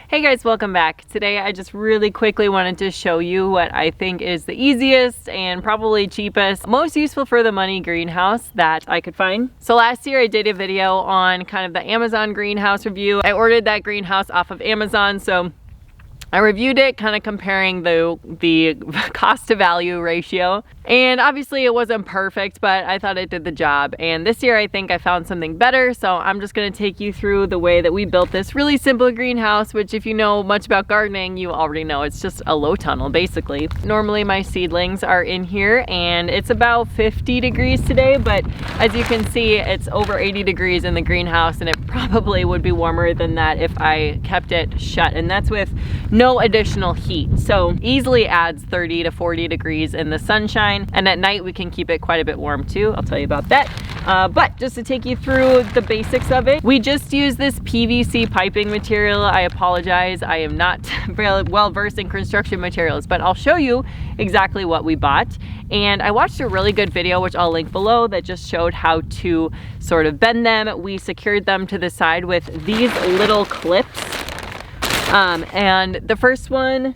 Hey guys, welcome back. Today I just really quickly wanted to show you what I think is the easiest and probably cheapest, most useful for the money greenhouse that I could find. So last year I did a video on kind of the Amazon greenhouse review. I ordered that greenhouse off of Amazon, so I reviewed it, kind of comparing the cost to value ratio. And obviously it wasn't perfect, but I thought it did the job. And this year I think I found something better, so I'm just gonna take you through the way that we built this really simple greenhouse, which if you know much about gardening, you already know it's just a low tunnel basically. Normally my seedlings are in here and it's about 50 degrees today, but as you can see, it's over 80 degrees in the greenhouse and it probably would be warmer than that if I kept it shut. And that's with no additional heat. So easily adds 30 to 40 degrees in the sunshine. And at night we can keep it quite a bit warm too. I'll tell you about that. But just to take you through the basics of it, we just use this PVC piping material. I apologize, I am not very well versed in construction materials, but I'll show you exactly what we bought. And I watched a really good video, which I'll link below, that just showed how to sort of bend them. We secured them to the side with these little clips. And the first one,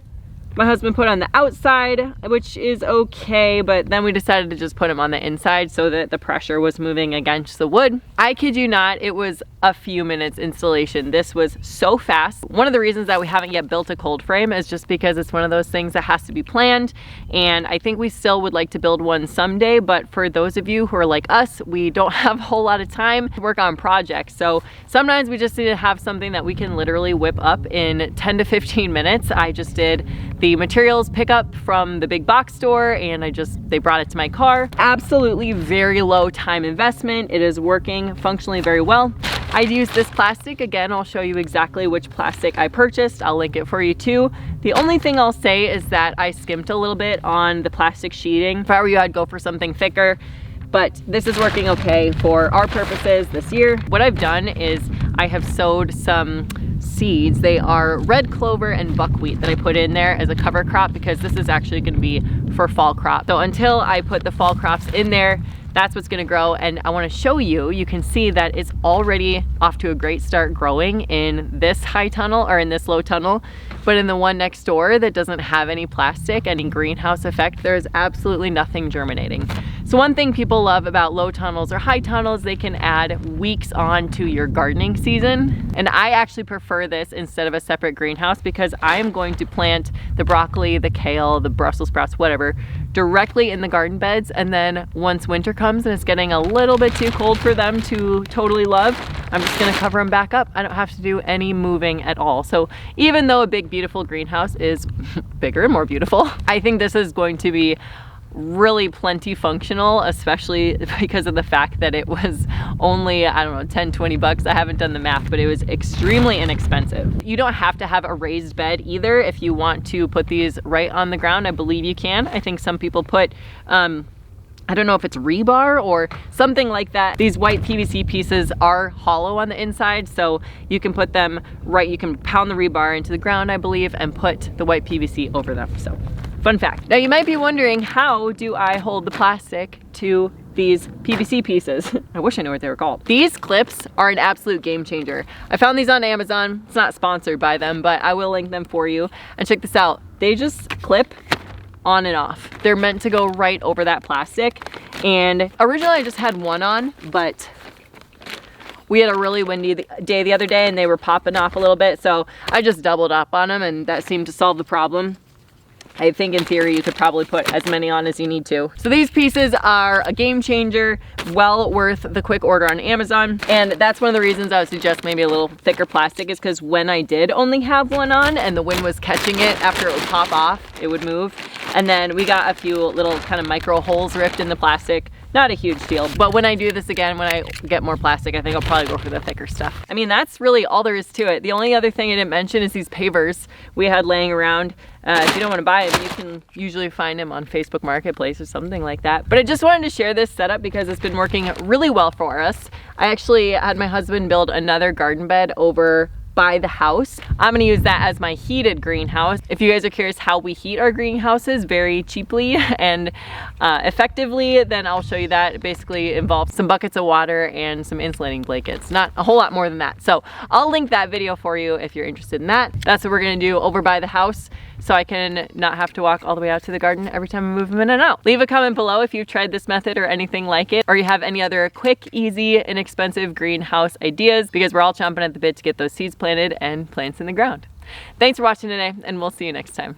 my husband put on the outside, which is okay, but then we decided to just put them on the inside so that the pressure was moving against the wood. I kid you not, it was a few minutes installation. This was so fast. One of the reasons that we haven't yet built a cold frame is just because it's one of those things that has to be planned, and I think we still would like to build one someday, but for those of you who are like us, we don't have a whole lot of time to work on projects. So sometimes we just need to have something that we can literally whip up in 10 to 15 minutes. I just did the materials pickup from the big box store and they brought it to my car. Absolutely very low time investment. It is working functionally very well. I used this plastic. Again, I'll show you exactly which plastic I purchased. I'll link it for you too. The only thing I'll say is that I skimped a little bit on the plastic sheeting. If I were you, I'd go for something thicker, but this is working okay for our purposes this year. What I've done is I have sowed some seeds. They are red clover and buckwheat that I put in there as a cover crop because this is actually going to be for fall crop. So until I put the fall crops in there, that's what's gonna grow. And I wanna show you, you can see that it's already off to a great start growing in this high tunnel or in this low tunnel, but in the one next door that doesn't have any plastic, any greenhouse effect, there's absolutely nothing germinating. So one thing people love about low tunnels or high tunnels, they can add weeks on to your gardening season. And I actually prefer this instead of a separate greenhouse because I am going to plant the broccoli, the kale, the Brussels sprouts, whatever, directly in the garden beds. And then once winter comes and it's getting a little bit too cold for them to totally love, I'm just gonna cover them back up. I don't have to do any moving at all. So even though a big, beautiful greenhouse is bigger and more beautiful, I think this is going to be really plenty functional, especially because of the fact that it was only, I don't know, 10, 20 bucks. I haven't done the math, but it was extremely inexpensive. You don't have to have a raised bed either if you want to put these right on the ground. I believe you can. I think some people put, I don't know if it's rebar or something like that. These white PVC pieces are hollow on the inside, so you can put them right, you can pound the rebar into the ground, I believe, and put the white PVC over them. So fun fact. Now you might be wondering, how do I hold the plastic to these PVC pieces? I wish I knew what they were called. These clips are an absolute game changer. I found these on Amazon. It's not sponsored by them, but I will link them for you. And check this out. They just clip on and off. They're meant to go right over that plastic. And originally I just had one on, but we had a really windy day the other day and they were popping off a little bit. So I just doubled up on them and that seemed to solve the problem. I think in theory you could probably put as many on as you need to. So these pieces are a game changer, well worth the quick order on Amazon. And that's one of the reasons I would suggest maybe a little thicker plastic, is because when I did only have one on and the wind was catching it, after it would pop off, it would move. And then we got a few little kind of micro holes ripped in the plastic. Not a huge deal, but when I do this again, when I get more plastic, I think I'll probably go for the thicker stuff. I mean, that's really all there is to it. The only other thing I didn't mention is these pavers we had laying around. If you don't want to buy them, you can usually find them on Facebook Marketplace or something like that. But I just wanted to share this setup because it's been working really well for us. I actually had my husband build another garden bed over by the house. I'm gonna use that as my heated greenhouse. If you guys are curious how we heat our greenhouses very cheaply and effectively, then I'll show you that. It basically involves some buckets of water and some insulating blankets. Not a whole lot more than that. So I'll link that video for you if you're interested in that. That's what we're gonna do over by the house, so I can not have to walk all the way out to the garden every time I move them in and out. Leave a comment below if you've tried this method or anything like it, or you have any other quick, easy, inexpensive greenhouse ideas, because we're all chomping at the bit to get those seeds planted and plants in the ground. Thanks for watching today, and we'll see you next time.